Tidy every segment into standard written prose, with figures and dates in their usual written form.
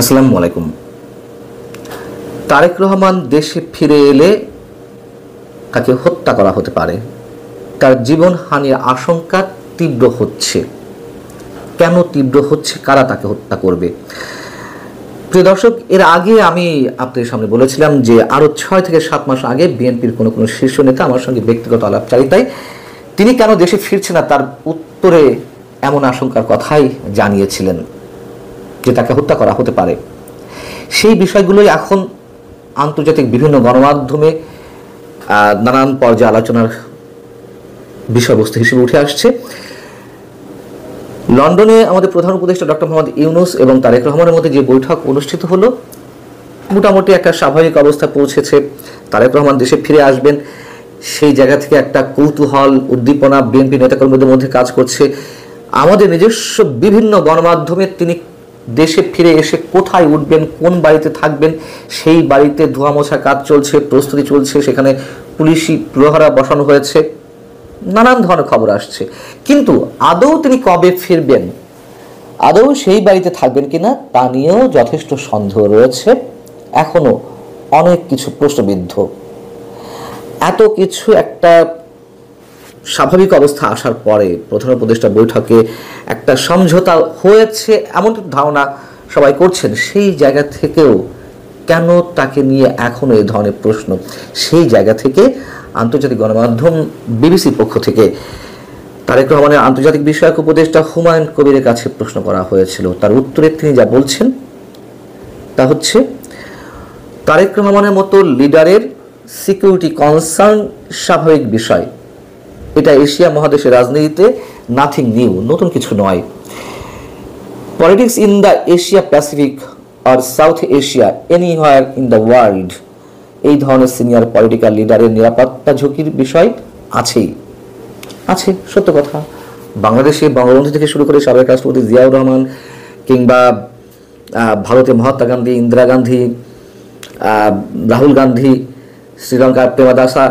আসসালামু আলাইকুম। তারেক রহমান দেশে ফিরে এলে তাকে হত্যা করা হতে পারে। তার জীবনহানির আশঙ্কা তীব্র হচ্ছে। কেন তীব্র হচ্ছে? কারা তাকে হত্যা করবে? প্রিয় দর্শক, এর আগে আমি আপনাদের সামনে বলেছিলাম যে আরও 6 থেকে 7 মাস আগে বিএনপির কোনো শীর্ষ নেতা আমার সঙ্গে ব্যক্তিগত আলাপচারিতায় তিনি কেন দেশে ফিরছে না তার উত্তরে এমন আশঙ্কার কথাই জানিয়েছিলেন যে তাকে হত্যা করা হতে পারে। সেই বিষয়গুলোই এখন আন্তর্জাতিক বিভিন্ন গণমাধ্যমে নানান পর্যায়ে আলোচনার বিষয়বস্তু হিসেবে উঠে আসছে। লন্ডনে আমাদের প্রধান উপদেষ্টা ডক্টর মোহাম্মদ ইউনূস এবং তারেক রহমানের মধ্যে যে বৈঠক অনুষ্ঠিত হলো, মোটামুটি একটা স্বাভাবিক অবস্থায় পৌঁছেছে। তারেক রহমান দেশে ফিরে আসবেন, সেই জায়গা থেকে একটা কৌতূহল উদ্দীপনা বিএনপি নেতাকর্মীদের মধ্যে কাজ করছে। আমাদের নিজস্ব বিভিন্ন গণমাধ্যমে তিনি দেশে ফিরে এসে কোথায় উঠবেন, কোন বাড়িতে থাকবেন, সেই বাড়িতে ধোয়া মোছা কাজ চলছে, প্রস্তুতি চলছে, সেখানে পুলিশি প্রহরা বসানো হয়েছে, নানান ধরনের খবর আসছে। কিন্তু আদৌ তিনি কবে ফিরবেন, আদৌ সেই বাড়িতে থাকবেন কিনা তা নিয়েও যথেষ্ট সন্দেহ রয়েছে। এখনো অনেক কিছু প্রশ্নবিদ্ধ। এত কিছু একটা স্বাভাবিক অবস্থা আসার পরে প্রধান উপদেষ্টা বৈঠকে একটা সমঝোতা হয়েছে এমন ধারণা সবাই করছেন। সেই জায়গা থেকেও কেন তাকে নিয়ে এখনো এই ধরনের প্রশ্ন? সেই জায়গা থেকে আন্তর্জাতিক গণমাধ্যম বিবিসির পক্ষ থেকে তারেক রহমানের আন্তর্জাতিক বিষয়ক উপদেষ্টা হুমায়ুন কবিরের কাছে প্রশ্ন করা হয়েছিল। তার উত্তরে তিনি যা বলছেন তা হচ্ছে, তারেক রহমানের মতো লিডারের সিকিউরিটি কনসার্ন স্বাভাবিক বিষয়। এটা এশিয়া মহাদেশের রাজনীতিতে নাথিং নিউ, নতুন কিছু নয়। Politics in the Asia Pacific আর South Asia anywhere in the world, এই ধরনের সিনিয়র পলিটিক্যাল লিডারের নিরাপত্তা ঝুঁকির বিষয় আছে, সত্য কথা। বাংলাদেশে বঙ্গবন্ধু থেকে শুরু করে সাবেক রাষ্ট্রপতি জিয়াউর রহমান, কিংবা ভারতে মহাত্মা গান্ধী, ইন্দিরা গান্ধী, রাহুল গান্ধী, শ্রীলঙ্কার প্রেমাদাসা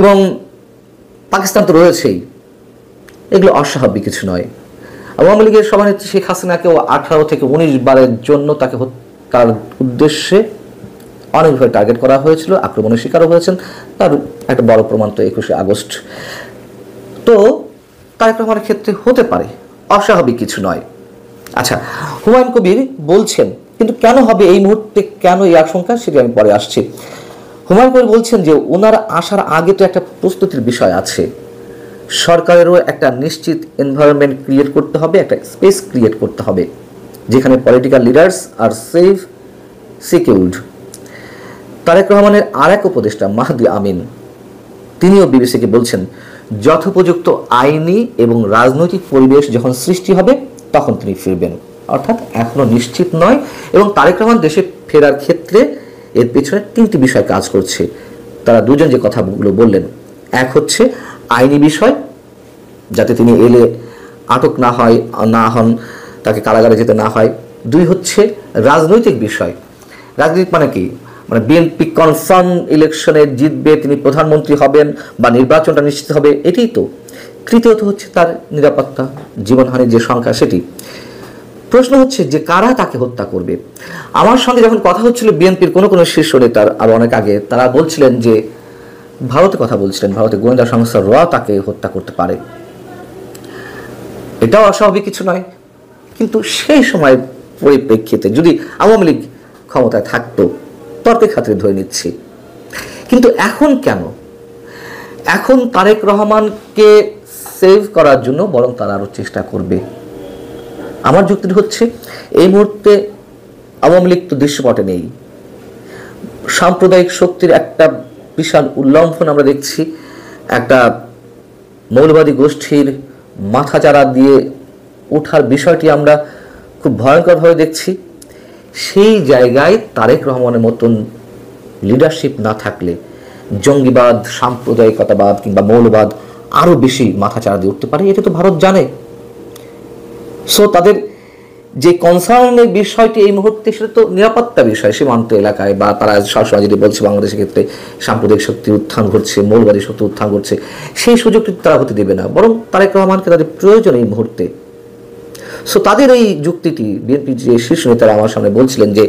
এবং পাকিস্তান তো রয়েছেই, এগুলো অস্বাভাবিক কিছু নয়। আওয়ামী লীগের সভানেত্রী শেখ হাসিনাকেও 18 থেকে 19 বারের জন্য তাকে হত্যার উদ্দেশ্যে অনেকভাবে টার্গেট করা হয়েছিল, আক্রমণের শিকারও হয়েছেন। তার একটা বড় প্রমাণ তো 21শে আগস্ট। তো তারেক রহমানের ক্ষেত্রে হতে পারে, অস্বাভাবিক কিছু নয়। আচ্ছা, হুমায়ুন কবির বলছেন, কিন্তু কেন হবে এই মুহূর্তে, কেন এই আশঙ্কা, সেটা আমি পরে আসছি। হুমায়ুন কবির বলছেন যে ওনারা আসার আগে তো একটা প্রস্তুতির বিষয় আছে। সরকারেরও একটা নিশ্চিত এনভায়রনমেন্ট ক্রিয়েট করতে হবে, একটা স্পেস ক্রিয়েট করতে হবে যেখানে পলিটিক্যাল লিডার্স আর সেফ সিকিউরড। তারেক রহমানের আর এক উপদেষ্টা মাহদি আমিন, তিনিও বিবিসিকে বলছেন, যথোপযুক্ত আইনি এবং রাজনৈতিক পরিবেশ যখন সৃষ্টি হবে তখন তিনি ফিরবেন। অর্থাৎ এখনো নিশ্চিত নয়। এবং তারেক রহমান দেশে ফেরার ক্ষেত্রে এর পেছনে 3টি বিষয় কাজ করছে। তারা দুজন যে কথাগুলো বললেন, এক হচ্ছে আইনি বিষয়, যাতে তিনি এলে আটক না হন, তাকে কারাগারে যেতে না হয়। 2 হচ্ছে রাজনৈতিক বিষয়। রাজনীতি মানে কি? মানে বিএনপি কনফার্ম ইলেকশনে জিতবে, তিনি প্রধানমন্ত্রী হবেন বা নির্বাচনটা নিশ্চিত হবে, এটাই তো। তৃতীয়ত হচ্ছে তার নিরাপত্তা, জীবনহানির যে সংখ্যা সেটি। প্রশ্ন হচ্ছে যে কারা তাকে হত্যা করবে। আমার সঙ্গে যখন কথা হচ্ছিল বিএনপির কোনো শীর্ষ নেতার আরো অনেক আগে, তারা বলছিলেন যে ভারতের কথা বলছিলেন, ভারতের গোয়েন্দা সংস্থা র তাকে হত্যা করতে পারে। এটাও অস্বাভাবিক কিছু নয়। কিন্তু সেই সময় পরিপ্রেক্ষিতে যদি আওয়ামী লীগ ক্ষমতায় থাকতো, তর্কের খাতিরে ধরে নিচ্ছি। কিন্তু এখন কেন? এখন তারেক রহমানকে সেভ করার জন্য বরং তারা আরো চেষ্টা করবে। আমার যুক্তি হচ্ছে, এই মুহূর্তে আওয়ামী লীগ তো দৃশ্যপটে নেই। সাম্প্রদায়িক শক্তির একটা বিশাল উল্লম্ফন আমরা দেখছি। একটা মৌলবাদী গোষ্ঠীর মাথাচাড়া দিয়ে ওঠার বিষয়টি আমরা খুব ভয়ঙ্করভাবে দেখছি। সেই জায়গায় তারেক রহমানের মতন লিডারশিপ না থাকলে জঙ্গিবাদ, সাম্প্রদায়িকতাবাদ কিংবা মৌলবাদ আরও বেশি মাথাচাড়া দিয়ে উঠতে পারে। এটা তো ভারত জানে। সো তাদের যে কনসার্নের বিষয়টি এই মুহূর্তে, সেটা তো নিরাপত্তা বিষয়। সীমান্ত এলাকায় বা তারা সবসময় যদি বলছে বাংলাদেশের ক্ষেত্রে সাম্প্রদায়িক শক্তির উত্থান ঘটছে, মৌলবাদী শক্তির উত্থান ঘটছে, সেই সুযোগটি তারা হতে দেবে না। বরং তারেক রহমানকে তাদের প্রয়োজন এই মুহূর্তে। সো তাদের এই যুক্তিটি বিএনপি যে শীর্ষ নেতারা আমার সামনে বলছিলেন যে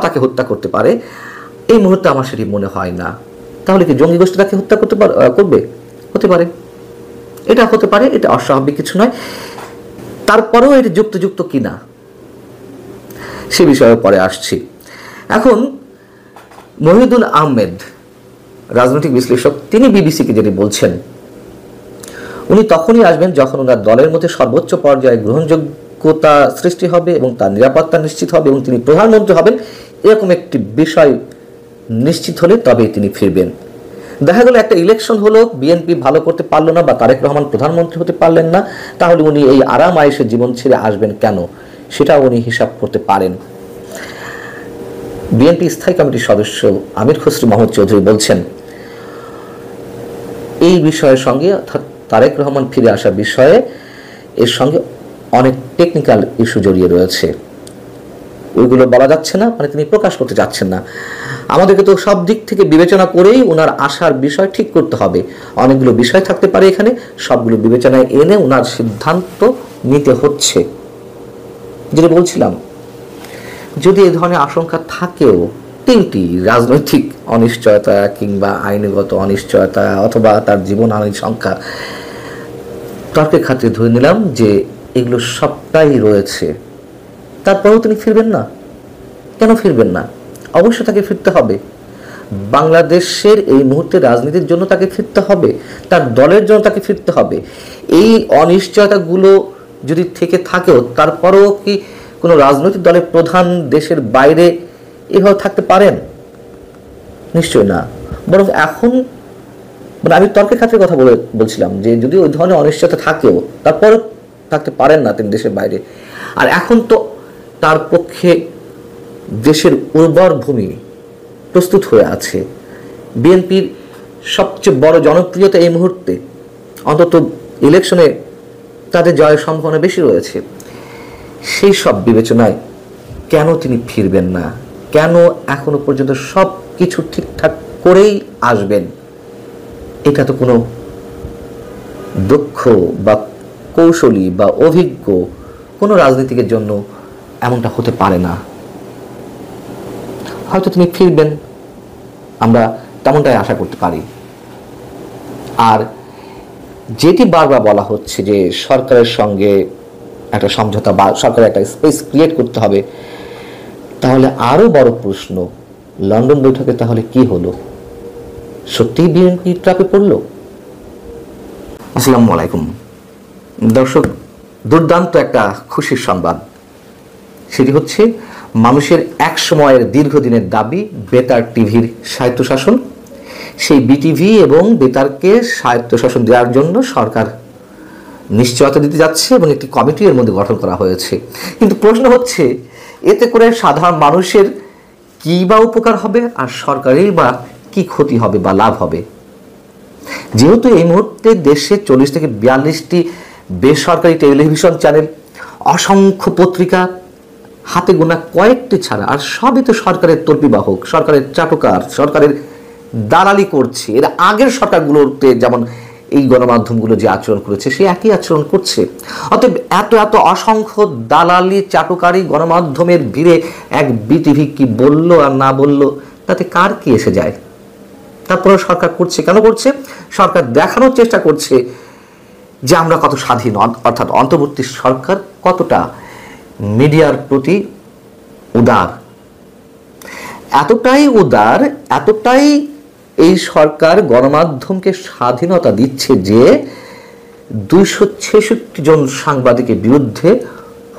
তাকে হত্যা করতে পারে, এই মুহূর্তে আমার সেটি মনে হয় না। তাহলে কি জঙ্গি গোষ্ঠী তাকে হত্যা করবে? হতে পারে, এটা হতে পারে, এটা অস্বাভাবিক কিছু নয়। তারপরেও এটি যুক্তিযুক্ত কিনা সে বিষয়ে পরে আসছি। এখন মহিউদ্দিন আহমেদ, রাজনৈতিক বিশ্লেষক, তিনি বিবিসিকে যেটি বলছেন, উনি তখনই আসবেন যখন ওনার দলের মধ্যে সর্বোচ্চ পর্যায়ে গ্রহণযোগ্যতা সৃষ্টি হবে এবং তার নিরাপত্তা নিশ্চিত হবে এবং তিনি প্রধানমন্ত্রী হবেন, এরকম একটি বিষয় নিশ্চিত হলে তবেই তিনি ফিরবেন। দেখা গেল একটা ইলেকশন হলো, বিএনপি ভালো করতে পারলো না বা তারেক রহমান প্রধানমন্ত্রী হতে পারলেন না, তাহলে উনি এই আরাম আয়েশের জীবন ছেড়ে আসবেন কেন, সেটা উনি হিসাব করতে পারেন। বিএনপি স্থায়ী কমিটির সদস্য আমির খসরু মাহমুদ চৌধুরী বলছেন, এই বিষয়ের সঙ্গে অর্থাৎ তারেক রহমান ফিরে আসার বিষয়ে এর সঙ্গে অনেক টেকনিক্যাল ইস্যু জড়িয়ে রয়েছে, ওইগুলো বলা যাচ্ছে না, মানে তিনি প্রকাশ করতে যাচ্ছেন না। আমাদেরকে তো সব দিক থেকে বিবেচনা করেই ওনার আসার বিষয় ঠিক করতে হবে। অনেকগুলো বিষয় থাকতে পারে এখানে, সবগুলো বিবেচনায় এনে ওনার সিদ্ধান্ত নিতে হচ্ছে। যেটা বলছিলাম, যদি এই ধরনের আশঙ্কা থাকেও, তিনটি রাজনৈতিক অনিশ্চয়তা কিংবা আইনগত অনিশ্চয়তা অথবা তার জীবন হানির সংখ্যা, তর্কের খাতিরে ধরে নিলাম যে এগুলো সবটাই রয়েছে, তারপরেও তিনি ফিরবেন না। কেন ফিরবেন না? অবশ্যই তাকে ফিরতে হবে। বাংলাদেশের এই মুহূর্তে রাজনীতির জন্য তাকে ফিরতে হবে, তার দলের জন্য তাকে ফিরতে হবে। এই অনিশ্চয়তাগুলো যদি থেকে থাকেও, তারপরেও কি কোনো রাজনৈতিক দলের প্রধান দেশের বাইরে এভাবে থাকতে পারেন? নিশ্চয় না। বরং এখন মানে আমি তর্কের ক্ষেত্রে কথা বলছিলাম যে যদি ওই ধরনের অনিশ্চয়তা থাকেও, তারপরেও থাকতে পারেন না তিনি দেশের বাইরে। আর এখন তো তার পক্ষে দেশের উর্বর ভূমি প্রস্তুত হয়ে আছে। বিএনপির সবচেয়ে বড় জনপ্রিয়তা এই মুহূর্তে, অন্তত ইলেকশনে তাদের জয়ের সম্ভাবনা বেশি রয়েছে। সেই সব বিবেচনায় কেন তিনি ফিরবেন না? কেন এখনো পর্যন্ত সব কিছু ঠিকঠাক করেই আসবেন? এটা তো কোনো দক্ষ বা কৌশলী বা অভিজ্ঞ কোনো রাজনীতিকের জন্য এমনটা হতে পারে না। হয়তো তিনি ফিরবেন, আমরা তেমনটাই আশা করতে পারি। আর যেটি বারবার বলা হচ্ছে যে সরকারের সঙ্গে একটা সমঝোতা বা সরকারের একটা স্পেস ক্রিয়েট করতে হবে, তাহলে আরো বড় প্রশ্ন, লন্ডন বৈঠকে তাহলে কি হলো? সত্যিই বিএনপি ট্র্যাপে পড়ল? আসসালামু আলাইকুম দর্শক, দুর্দান্ত একটা খুশির সংবাদ। সেটি হচ্ছে মানুষের এক সময়ের দীর্ঘদিনের দাবি বেতার টিভির স্বায়ত্তশাসন। সেই বিটিভি এবং বেতারকে স্বায়ত্তশাসন দেওয়ার জন্য সরকার নিশ্চয়তা দিতে যাচ্ছে এবং একটি কমিটি এর মধ্যে গঠন করা হয়েছে। কিন্তু প্রশ্ন হচ্ছে, এতে করে সাধারণ মানুষের কি বা উপকার হবে আর সরকারের বা কি ক্ষতি হবে বা লাভ হবে? যেহেতু এই মুহূর্তে দেশে 40 থেকে 42টি বেসরকারি টেলিভিশন চ্যানেল, অসংখ্য পত্রিকা, হাতে গোনা কয়েকটি ছাড়া আর সবই তো সরকারের তর্পিবাহক, সরকারের চাটকার, সরকারের দালালি করছে। এর আগের সরকারগুলোতে যেমন এই গণমাধ্যমগুলো যে আচরণ করেছে, সে একই আচরণ করছে। অতএব এত এত অসংখ্য দালালি চাটকারি গণমাধ্যমের ভিড়ে এক বিটিভি কি বলল আর না বলল, তাতে কার কি এসে যায়? তারপরে সরকার করছে, কেন করছে? সরকার দেখানোর চেষ্টা করছে যে আমরা কত স্বাধীন, অর্থাৎ অন্তর্বর্তী সরকার কতটা মিডিয়ার প্রতি উদার। এতটাই উদার, এতটাই এই সরকার গণমাধ্যমকে স্বাধীনতা দিচ্ছে যে 266 জন সাংবাদিকের বিরুদ্ধে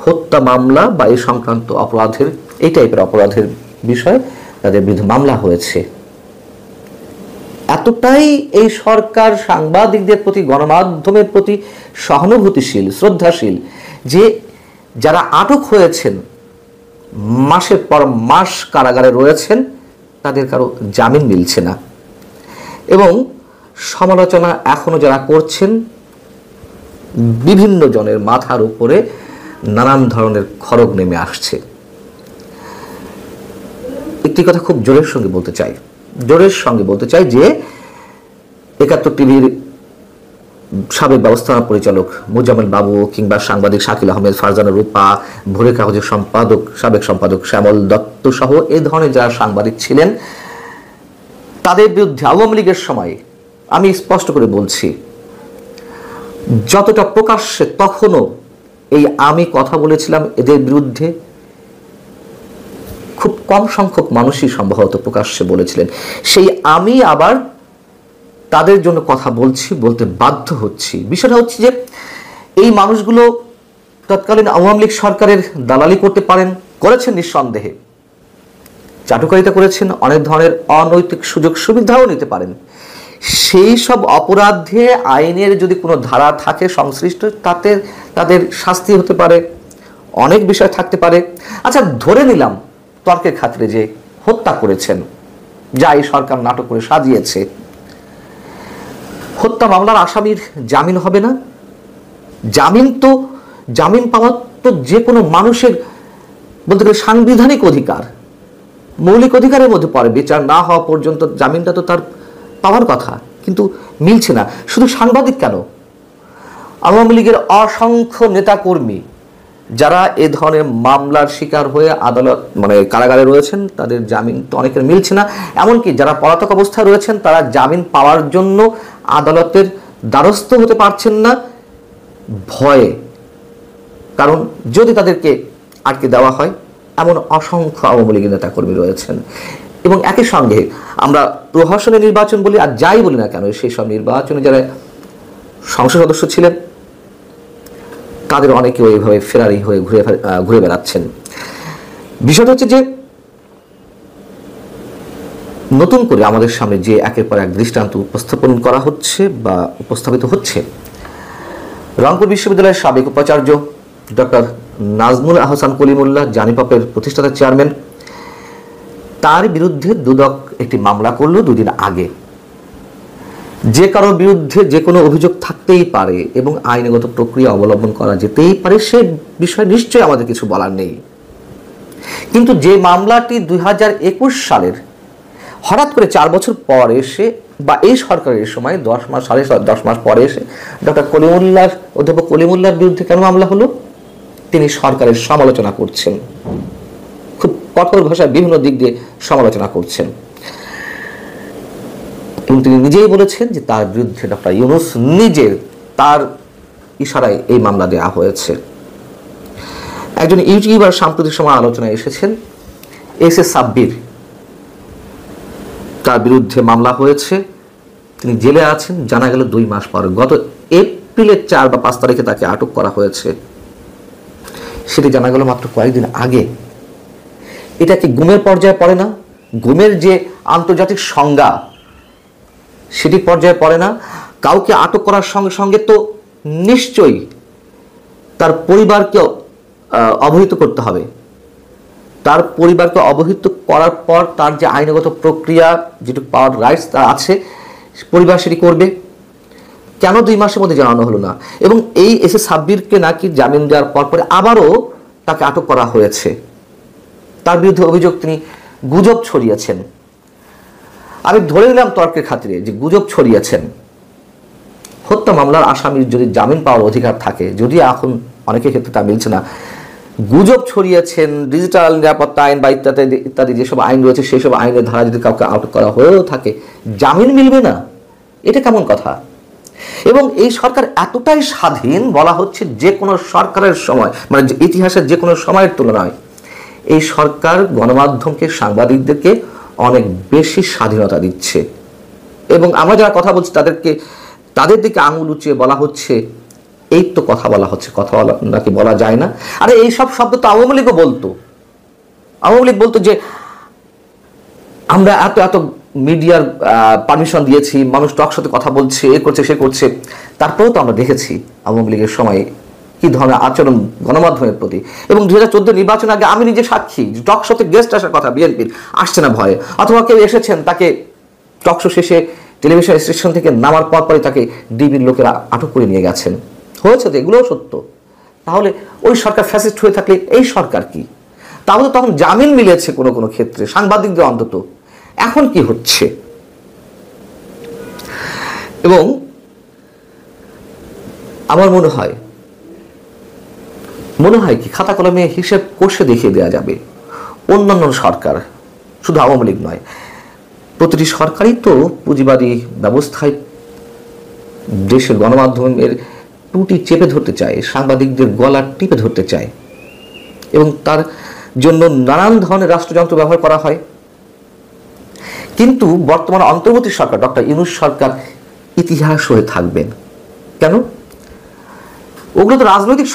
হত্যা মামলা বা এই সংক্রান্ত অপরাধের, এই টাইপের অপরাধের বিষয়ে তাদের বিরুদ্ধে মামলা হয়েছে। এতটাই এই সরকার সাংবাদিকদের প্রতি, গণমাধ্যমের প্রতি সহানুভূতিশীল, শ্রদ্ধাশীল যে যারা আটক হয়েছেন, মাসের পর মাস কারাগারে রয়েছেন, তাদের কারো জামিন মিলছে না। এবং সমালোচনা এখনো যারা করছেন, বিভিন্ন জনের মাথার উপরে নানান ধরনের খড়গ নেমে আসছে। একটি কথা খুব জোরের সঙ্গে বলতে চাই যে 71 টিভির সাবেক ব্যবস্থাপনা পরিচালক মোজাম্মেল বাবু কিংবা সাংবাদিক শাকিল আহমেদ, ফারজানা রূপা, ভোরের কাগজের সম্পাদক, সাবেক সম্পাদক শ্যামল দত্ত সহ এই ধরনের যারা সাংবাদিক ছিলেন, তাদের বিরুদ্ধে আওয়ামী লীগের সময় আমি স্পষ্ট করে বলছি, যতটা প্রকাশ্যে তখনও এই আমি কথা বলেছিলাম এদের বিরুদ্ধে, খুব কম সংখ্যক মানুষই সম্ভবত প্রকাশ্যে বলেছিলেন। সেই আমি আবার তাদের জন্য কথা বলতে বাধ্য হচ্ছি। বিষয়টা হচ্ছে যে এই মানুষগুলো তৎকালীন আওয়ামী লীগ সরকারের দালালি করতে করেছেন নিঃসন্দেহে, চাটুকারিতা করেছেন, অনেক ধরনের অনৈতিক সুযোগ সুবিধাও নিতে পারেন। সেই সব অপরাধে আইনের যদি কোনো ধারা থাকে সংশ্লিষ্ট, তাতে তাদের শাস্তি হতে পারে, অনেক বিষয় থাকতে পারে। আচ্ছা, ধরে নিলাম তর্কের খাতিরে যে হত্যা করেছেন, যা এই সরকার নাটক করে সাজিয়েছে, হত্যা মামলার আসামির জামিন হবে না? জামিন পাওয়া তো যে কোনো মানুষের বলতে গেলে সাংবিধানিক অধিকার, মৌলিক অধিকারের মধ্যে পড়ে। বিচার না হওয়া পর্যন্ত জামিনটা তো তার পাওয়ার কথা, কিন্তু মিলছে না। শুধু সাংবাদিক কেন, আওয়ামী লীগের অসংখ্য নেতাকর্মী যারা এ ধরনের মামলার শিকার হয়ে আদালত কারাগারে রয়েছেন, তাদের জামিন তো অনেকের মিলছে না। এমনকি যারা পলাতক অবস্থায় রয়েছেন, তারা জামিন পাওয়ার জন্য আদালতের দ্বারস্থ হতে পারছেন না ভয়ে, কারণ যদি তাদেরকে আটকে দেওয়া হয়, এমন অসংখ্য আওয়ামী লীগের নেতাকর্মী রয়েছেন। এবং একই সঙ্গে আমরা প্রহসনের নির্বাচন বলি আর যাই বলি না কেন, সেই সব নির্বাচনে যারা সংসদ সদস্য ছিলেন, তাদের অনেকেও এইভাবে ফেরারি হয়ে ঘুরে বেড়াচ্ছেন। বিষয়টা হচ্ছে যে নতুন করে আমাদের সামনে যে একের পর এক দৃষ্টান্ত উপস্থাপন করা হচ্ছে বা উপস্থাপিত হচ্ছে, রংপুর বিশ্ববিদ্যালয়ের সাবেক উপাচার্য ডক্টর নাজমুল আহসান কলিমুল্লাহ, জানিপপের প্রতিষ্ঠাতা চেয়ারম্যান, তার বিরুদ্ধে দুদক একটি মামলা করলো দুদিন আগে। যে কারোর বিরুদ্ধে যে কোনো অভিযোগ থাকতেই পারে এবং আইনগত প্রক্রিয়া অবলম্বন করা যেতেই পারে, সে বিষয়ে নিশ্চয়ই আমাদের কিছু বলার নেই। কিন্তু যে মামলাটি 2021 সালের হঠাৎ করে 4 বছর পর এসে বা এই সরকারের সময় 10 মাস পরে এসে অধ্যাপক কলিমুল্লাহর বিরুদ্ধে কেন মামলা হলো? তিনি সরকারের সমালোচনা করছেন, খুব কঠোর ভাষায় বিভিন্ন দিক দিয়ে সমালোচনা করছেন, এবং তিনি নিজেই বলেছেন যে তার বিরুদ্ধে ডক্টর ইউনূস নিজের তার ইশারায় এই মামলা দেওয়া হয়েছে। একজন ইউটিউবার সাম্প্রতিক সময় আলোচনায় এসেছেন, এস এ সাব্বির, তার বিরুদ্ধে মামলা হয়েছে, তিনি জেলে আছেন, জানা গেল 2 মাস পর, গত এপ্রিলের 4 বা 5 তারিখে তাকে আটক করা হয়েছে। সেটি জানা গেল মাত্র কয়েকদিন আগে। এটা কি গুমের পর্যায়ে পড়ে না? গুমের যে আন্তর্জাতিক সংজ্ঞা, সেটি পর্যায়ে পড়ে না? কাউকে আটক করার সঙ্গে সঙ্গে তো নিশ্চয়ই তার পরিবারকে অবহিত করতে হবে। তার পরিবারকে অবহিত করার পর তার যে আইনগত প্রক্রিয়া, যেটুকু পাওয়ার রাইটস তার আছে, পরিবার সেটি করবে। কেন 2 মাসের মধ্যে জানানো হলো না? এবং এই এস এ সাব্বিরকে নাকি জামিন দেওয়ার পরপরে আবারও তাকে আটক করা হয়েছে। তার বিরুদ্ধে অভিযোগ তিনি গুজব ছড়িয়েছেন। আমি ধরে নিলাম তর্কের খাতিরে যে গুজব ছড়িয়েছেন। হত্যা মামলার আসামির যদি জামিন পাওয়ার অধিকার থাকে, যদি এখন অনেকের ক্ষেত্রে তা মিলছে না, গুজব ছড়িয়েছেন, ডিজিটাল নিরাপত্তা আইন বা ইত্যাদি ইত্যাদি যেসব আইন রয়েছে সেই সব আইনের ধারা যদি কাউকে আটক করা হয়েও থাকে, জামিন মিলবে না, এটা কেমন কথা? এবং এই সরকার এতটাই স্বাধীন, বলা হচ্ছে যে কোনো সরকারের সময়, ইতিহাসের যে কোনো সময়ের তুলনায় এই সরকার গণমাধ্যমকে, সাংবাদিকদেরকে অনেক বেশি স্বাধীনতা দিচ্ছে। এবং আমরা যারা কথা বলছি তাদের দিকে আঙুল উঁচিয়ে বলা হচ্ছে, এই তো কথা বলা হচ্ছে, কথা নাকি বলা যায় না। আরে এই সব শব্দ তো আওয়ামী লীগও বলতো। আওয়ামী লীগ বলতো যে আমরা এত মিডিয়ার পারমিশন দিয়েছি, মানুষ টক সাথে কথা বলছে, এ করছে সে করছে। তারপরেও তো আমরা দেখেছি আওয়ামী লীগের সময় কি ধরনের আচরণ গণমাধ্যমের প্রতি। এবং 2014 নির্বাচন আগে আমি নিজে সাক্ষী, টক শোতে গেস্ট আসার কথা বিএনপির, আসছে না ভয়ে, অথবা কেউ এসেছেন, তাকে টক শো শেষে টেলিভিশন স্টেশন থেকে নামার পরপরই তাকে ডিবির লোকেরা আটক করে নিয়ে গেছেন। হয়েছে তো, এগুলোও সত্য। তাহলে ওই সরকার ফ্যাসিস্ট হয়ে থাকলে এই সরকার কি? তাহলে তখন জামিন মিলেছে কোনো কোনো ক্ষেত্রে, সাংবাদিকদের অন্তত। এখন কি হচ্ছে? এবং আমার মনে হয় কি খাতা কলমে হিসেব কষে দেখিয়ে দেওয়া যাবে। অন্যান্য সরকার, শুধু আওয়ামী লীগ নয়, প্রতিটি সরকারই তো পুঁজিবাদী ব্যবস্থায় দেশের গণমাধ্যমের টুটি চেপে ধরতে চায়, সাংবাদিকদের গলা টিপে ধরতে চায়, এবং তার জন্য নানান ধরনের রাষ্ট্রযন্ত্র ব্যবহার করা হয়। কিন্তু বর্তমান অন্তর্বর্তী সরকার, ডক্টর ইউনূস সরকার ইতিহাস হয়ে থাকবেন। কেন? ওগুলো তো রাজনৈতিক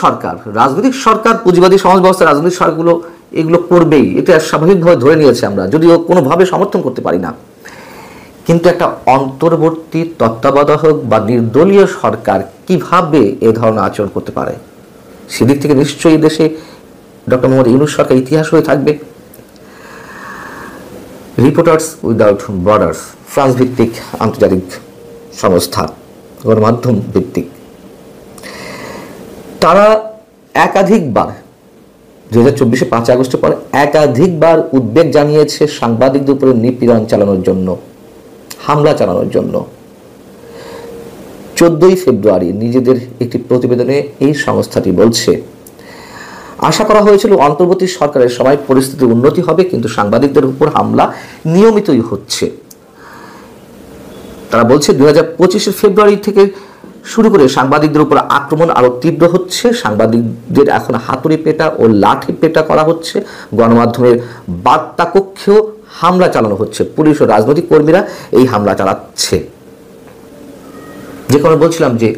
সরকার, পুঁজিবাদী সমাজ ব্যবস্থা, রাজনৈতিক সরকারগুলো এগুলো করবেই, এটা স্বাভাবিকভাবে ধরে নিয়েছে আমরা, যদিও কোনোভাবে সমর্থন করতে পারি না। কিন্তু একটা অন্তর্বর্তী তত্ত্বাবধায়ক বা নির্দলীয় সরকার কিভাবে এ ধরনের আচরণ করতে পারে, সেদিক থেকে নিশ্চয়ই দেশে ডক্টর মোহাম্মদ ইউনূস সরকার ইতিহাস হয়ে থাকবে। রিপোর্টার্স উইদাউট বর্ডার্স, ফ্রান্স ভিত্তিক আন্তর্জাতিক সংস্থা, গণমাধ্যম ভিত্তিক, তারা একাধিকবার 2024 5 আগস্টের পর একাধিকবার উদ্বেগ জানিয়েছে সাংবাদিকদের উপরে নিপীড়ন চালানোর জন্য, হামলা চালানোর জন্য। 14 ফেব্রুয়ারি নিজেদের একটি প্রতিবেদনে এই সংস্থাটি বলছে, আশা করা হয়েছিল অন্তর্বর্তী সরকারের সময় পরিস্থিতির উন্নতি হবে, কিন্তু সাংবাদিকদের উপর হামলা নিয়মিতই হচ্ছে। তারা বলছে 2025 ফেব্রুয়ারি থেকে শুরু করে সাংবাদিকদের উপর আক্রমণ আরো তীব্র হচ্ছে, সাংবাদিকদের এখন হাতুড়ি পেটা ও লাঠি পেটা করা হচ্ছে, গণমাধ্যমের বার্তা কক্ষেও হামলা চালানো হচ্ছে, পুলিশ ও রাজনৈতিক কর্মীরা এই হামলা চালাচ্ছে। যে কারণে বলছিলাম যে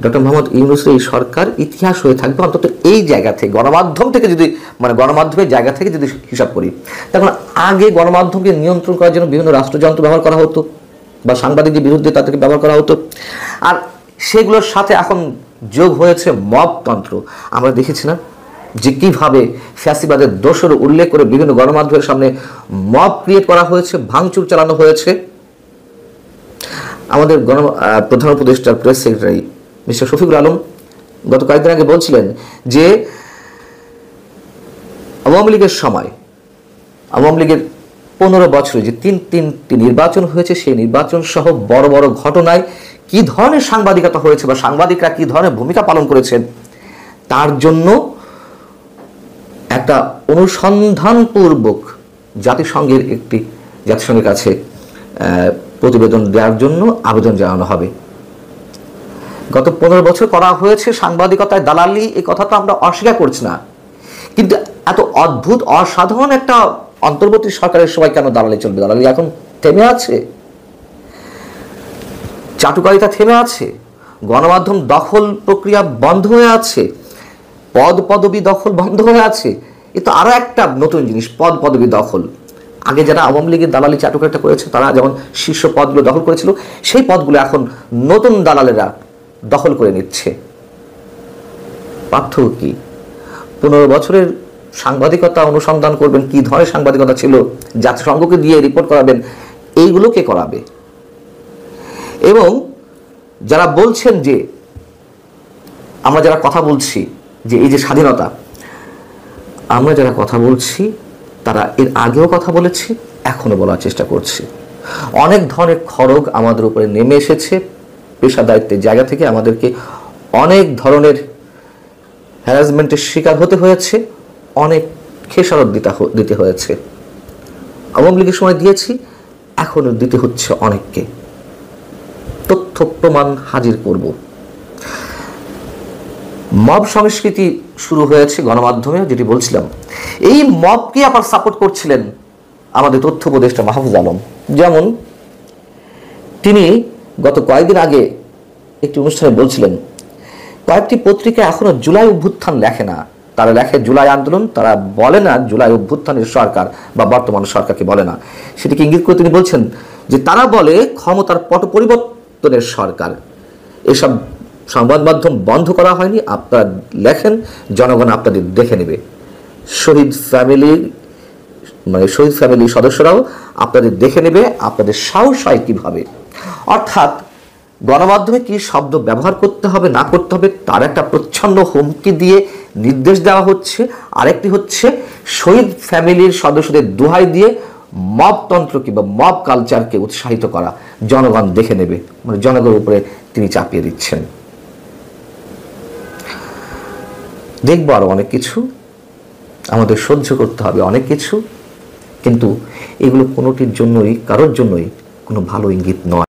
ডক্টর মোহাম্মদ ইউনূসের এই সরকার ইতিহাস হয়ে থাকবে, অন্তত এই জায়গা থেকে, গণমাধ্যম থেকে যদি, মানে গণমাধ্যমের জায়গা থেকে যদি হিসাব করি। তখন আগে গণমাধ্যমকে নিয়ন্ত্রণ করার জন্য বিভিন্ন রাষ্ট্রযন্ত্র ব্যবহার করা হতো, বা সাংবাদিকদের বিরুদ্ধে তাদেরকে ব্যবহার করা হতো, আর সেগুলোর সাথে এখন যোগ হয়েছে মবতন্ত্র। আমরা দেখেছি না যে কিভাবে ফ্যাসিবাদের দোষর উল্লেখ করে বিভিন্ন গণমাধ্যমের সামনে মব ক্রিয়েট করা হয়েছে, ভাঙচুর চালানো হয়েছে। আমাদের প্রধান উপদেষ্টার press secretary mister Shafiqul Alam গত কয়েকদিন আগে বলছিলেন যে আওয়ামী লীগের সময়, আওয়ামী লীগের 15 বছরে যে তিনটি নির্বাচন হয়েছে, সেই নির্বাচন সহ বড় বড় ঘটনায় কি ধরনের সাংবাদিকতা হয়েছে বা সাংবাদিকরা কি ধরনের ভূমিকা পালন করেছেন, তার জন্য একটা অনুসন্ধানপূর্বক জাতিসংঘের কাছে প্রতিবেদন দেওয়ার জন্য আবেদন জানানো হবে। গত 15 বছর করা হয়েছে সাংবাদিকতায় দালালি, এই কথা তো আমরা অস্বীকার করছি না, কিন্তু এত অদ্ভুত অসাধারণ একটা অন্তর্বর্তী সরকারের সময় কেন দালালি চলবে? দালালি এখন থেমে আছে, চাটুকারিতা থেমে আছে, গণমাধ্যম দখল প্রক্রিয়া বন্ধ হয়ে আছে, পদবি দখল বন্ধ হয়ে আছে। এ তো আরো একটা নতুন জিনিস, পদবি দখল। আগে যারা আওয়ামী লীগের দালালি চাটুকারিতা করেছে, তারা যেমন শীর্ষ পদগুলো দখল করেছিল, সেই পদগুলো এখন নতুন দালালেরা দখল করে নিচ্ছে। পার্থক্য কি? 15 বছরের সাংবাদিকতা অনুসন্ধান করবেন, কি ধরনের সাংবাদিকতা ছিল, জাতিসংঘকে দিয়ে রিপোর্ট করাবেন, এইগুলো কে করাবে? এবং যারা বলছেন যে আমরা যারা কথা বলছি যে এই যে স্বাধীনতা, আমরা যারা কথা বলছি তারা এর আগেও কথা বলেছি, এখনো বলার চেষ্টা করছি। অনেক ধরনের খড়গ আমাদের উপরে নেমে এসেছে, পেশাদারিত্বের জায়গা থেকে আমাদেরকে অনেক ধরনের হ্যারাসমেন্টের শিকার হতে হয়েছে, অনেক খেসারত দিতে হয়েছে। আওয়ামী লীগের সময় দিয়েছি, এখনো দিতে হচ্ছে অনেককে। তথ্য প্রমাণ হাজির করব। মব সংস্কৃতি শুরু হয়েছে গণমাধ্যমে, যেটি বলছিলাম। এই মবকে আবার সাপোর্ট করছিলেন আমাদের তথ্য উপদেষ্টা মাহফুজ আলম। যেমন তিনি গত কয়েকদিন আগে একটি অনুষ্ঠানে বলছিলেন, কয়েকটি পত্রিকা এখনো জুলাই অভ্যুত্থান লেখে না, তারা লেখে জুলাই আন্দোলন, তারা বলে না জুলাই অভ্যুত্থানের সরকার বা বর্তমান সরকারকে বলে না। সেটিকে ইঙ্গিত করে তিনি বলছেন যে তারা বলে ক্ষমতার পট পরিবর্তনের সরকার। এসব সংবাদ মাধ্যম বন্ধ করা হয়নি, আপনারা লেখেন, জনগণ আপনাদের দেখে নেবে। শহীদ ফ্যামিলি সদস্যরাও আপনাদের দেখে নেবে, আপনাদের সাহস হয় কিভাবে। অর্থাৎ গণমাধ্যমে কি শব্দ ব্যবহার করতে হবে না করতে হবে তার একটা প্রচ্ছন্ন হুমকি দিয়ে নির্দেশ দেওয়া হচ্ছে। আরেকটি হচ্ছে শহীদ ফ্যামিলির সদস্যদের দোহাই দিয়ে মবতন্ত্রকে বা মব কালচারকে উৎসাহিত করা, জনগণ দেখে নেবে, মানে জনগণের উপরে তিনি চাপিয়ে দিচ্ছেন। দেখবো আরো অনেক কিছু, আমাদের সহ্য করতে হবে অনেক কিছু, কিন্তু এগুলো কোনোটির জন্যই, কারোর জন্যই কোনো ভালো ইঙ্গিত নয়।